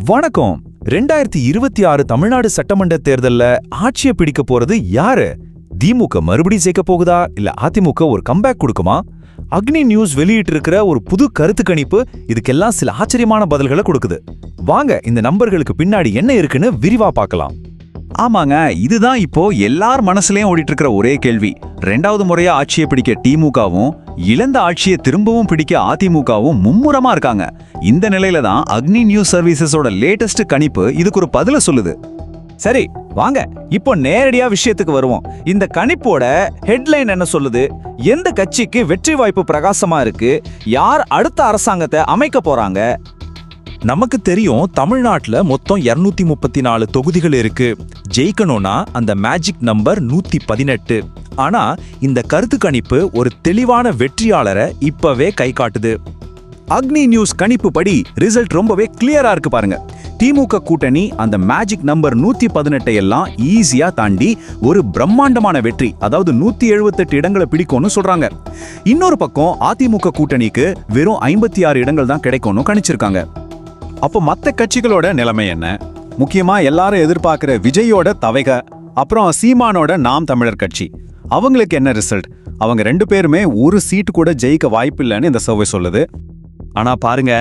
வணக்கம். 2026 தமிழ்நாடு சட்டமன்ற தேர்தல்ல ஆட்சியை பிடிக்க போறது யாரு? திமுக மறுபடியும் ஜெயிக்க போகுதா இல்ல அதிமுக ஒரு கம்பேக் கொடுக்குமா? அக்னி நியூஸ் வெளியிட்டு இருக்கிற ஒரு புது கருத்து கணிப்பு இதுக்கெல்லாம் சில ஆச்சரியமான பதில்களை கொடுக்குது. வாங்க இந்த நம்பர்களுக்கு பின்னாடி என்ன இருக்குன்னு விரிவா பார்க்கலாம். ஆமாங்க, இதுதான் இப்போ எல்லார் மனசுலயும் ஓடிட்டு இருக்கிற ஒரே கேள்வி. 2வது முறையா ஆட்சியை பிடிக்க திமுகவும் இழந்த ஆட்சியை திரும்பவும் பிடிக்க அதிமுகவும் மும்முரமா இருக்காங்க. இந்த நிலையில தான் அக்னி நியூஸ் சர்வீசஸோட லேட்டஸ்ட் கணிப்பு இதுக்கு ஒரு பதில சொல்லுது. சரி, வாங்க இப்போ நேரடியா விஷயத்துக்கு வருவோம். இந்த கணிப்போட ஹெட்லைன் என்ன சொல்லுது? எந்த கட்சிக்கு வெற்றி வாய்ப்பு பிரகாசமா இருக்கு? யார் அடுத்த அரசாங்கத்தை அமைக்க போறாங்க? நமக்கு தெரியும், தமிழ்நாட்டுல மொத்தம் 234 தொகுதிகள் இருக்கு. ஜெயிக்கணும்னா அந்த மேஜிக் நம்பர் 118. ஆனா இந்த கருத்து கணிப்பு ஒரு தெளிவான வெற்றியாளரை இப்பவே கை காட்டுது. அக்னி நியூஸ் கணிப்பு படி ரிசல்ட் ரொம்பவே கிளியரா இருக்கு பாருங்க. திமுக கூட்டணி அந்த மேஜிக் நம்பர் 118 எல்லாம் ஈஸியா தாண்டி ஒரு பிரம்மாண்டமான வெற்றி, அதாவது 178 இடங்களை பிடிக்கும்னு சொல்றாங்க. இன்னொரு பக்கம் அதிமுக கூட்டணிக்கு வெறும் 56 இடங்கள் தான் கிடைக்கும்னு கணிச்சிருக்காங்க. அப்போ மற்ற கட்சிகளோட நிலைமை என்ன? முக்கியமா எல்லாரும் எதிர்பார்க்கிற விஜயோட தவைக, அப்புறம் சீமானோட நாம் தமிழர் கட்சி, அவங்களுக்கு என்ன ரிசல்ட்? அவங்க 2 பேருமே ஒரு சீட்டு கூட ஜெயிக்க வாய்ப்பில்லைன்னு இந்த சர்வே சொல்லுது. ஆனா பாருங்க,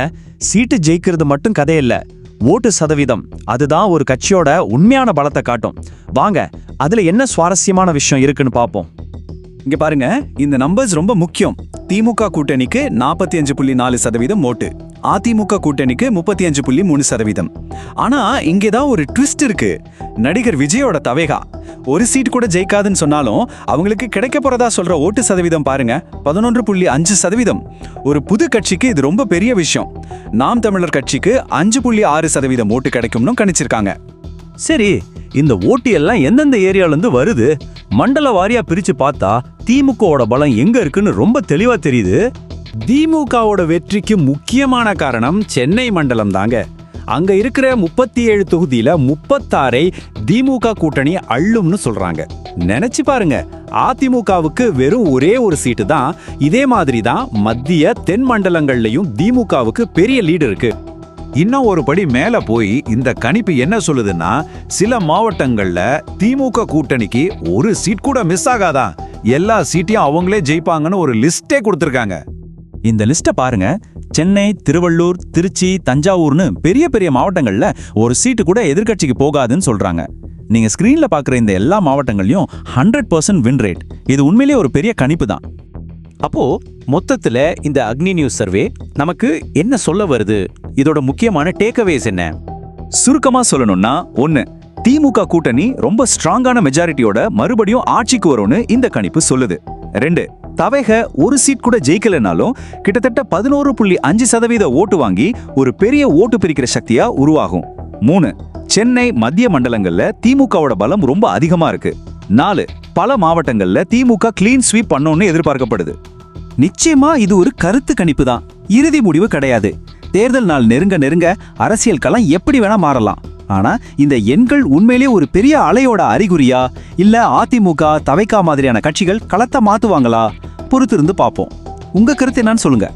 சீட்டு ஜெயிக்கிறது மட்டும் கதையில்ல, ஓட்டு சதவீதம் அதுதான் ஒரு கட்சியோட உண்மையான பலத்தை காட்டும். வாங்க அதுல என்ன சுவாரஸ்யமான விஷயம் இருக்குன்னு பாப்போம். இங்க பாருங்க, இந்த நம்பர்ஸ் ரொம்ப முக்கியம். திமுக கூட்டணிக்கு 45.4% ஓட்டு, அதிமுக கூட்டணிக்கு 35.3%. ஆனா இங்கேதான் ஒரு ட்விஸ்ட் இருக்கு. நடிகர் விஜயோட தவேகா ஒரு சீட் கூட ஜெயிக்காதுன்னு சொன்னாலும் அவங்களுக்கு கிடைக்க போறதா சொல்ற ஓட்டு சதவீதம் பாருங்க, 11.5%. ஒரு புது கட்சிக்கு இது ரொம்ப பெரிய விஷயம். நாம் தமிழர் கட்சிக்கு 5.6% ஓட்டு கிடைக்கும்னு கணிச்சிருக்காங்க. சரி, இந்த ஓட்டு எல்லாம் எந்தெந்த ஏரியால இருந்து வருது? மண்டல வாரியா பிரிச்சு பார்த்தா திமுகவோட பலம் எங்க இருக்குன்னு ரொம்ப தெளிவா தெரியுது. திமுகவோட வெற்றிக்கு முக்கியமான காரணம் சென்னை மண்டலம் தாங்க. அங்க இருக்கிற 37 தொகுதியில 36ஐ திமுக கூட்டணி அள்ளும்னு சொல்றாங்க. நினைச்சு பாருங்க, அதிமுகவுக்கு வெறும் ஒரே ஒரு சீட்டு தான். இதே மாதிரி தான் மத்திய தென் மண்டலங்கள்லயும் திமுகவுக்கு பெரிய லீடு இருக்கு. இன்னும் ஒரு படி மேல போய் இந்த கணிப்பு என்ன சொல்லுதுன்னா, சில மாவட்டங்கள்ல திமுக கூட்டணிக்கு ஒரு சீட் கூட மிஸ் ஆகாதான், எல்லா சீட்டையும் அவங்களே ஜெயிப்பாங்கன்னு ஒரு லிஸ்டே கொடுத்திருக்காங்க. இந்த லிஸ்ட பாருங்க. சென்னை, திருவள்ளூர், திருச்சி, தஞ்சாவூர்னு பெரிய பெரிய மாவட்டங்கள்ல ஒரு சீட்டு கூட எதிர்க்கட்சிக்கு போகாதுன்னு சொல்றாங்க. நீங்க ஸ்கிரீன்ல பாக்குற இந்த எல்லா மாவட்டங்களையும் 100% வின் ரேட். இது உண்மையிலேயே ஒரு பெரிய கணிப்பு தான். அப்போ மொத்தத்துல இந்த அக்னி நியூஸ் சர்வே நமக்கு என்ன சொல்ல வருது? இதோட முக்கியமான டேக்அவேஸ் என்ன? சுருக்கமா சொல்லணும்னா, 1, திமுக கூட்டணி ரொம்ப ஸ்ட்ராங்கான மெஜாரிட்டியோட மறுபடியும் ஆட்சிக்கு வரும்னு இந்த கணிப்பு சொல்லுது. 2, தவேக ஒரு சீட் கூட ஜெயிக்கலனாலும் கிட்டத்தட்ட 11.5% ஓட்டு வாங்கி ஒரு பெரிய ஓட்டு பிரிக்கிற சக்தியா உருவாகும். 3, சென்னை மத்திய மண்டலங்கள்ல திமுகவோட பலம் ரொம்ப அதிகமா இருக்கு. 4, பல மாவட்டங்கள்ல திமுக கிளீன் ஸ்வீப் பண்ணணும்னு எதிர்பார்க்கப்படுது. நிச்சயமா இது ஒரு கருத்து கணிப்பு தான், இறுதி முடிவு கிடையாது. தேர்தல் நாள் நெருங்க நெருங்க அரசியல் களம் எப்படி வேணா மாறலாம். ஆனா இந்த எண்கள் உண்மையிலேயே ஒரு பெரிய அலையோட அறிகுறியா, இல்ல அதிமுக தவைக்கா மாதிரியான கட்சிகள் களத்தை மாத்துவாங்களா? பொறுத்திருந்து பார்ப்போம். உங்க கருத்து என்னன்னு சொல்லுங்க.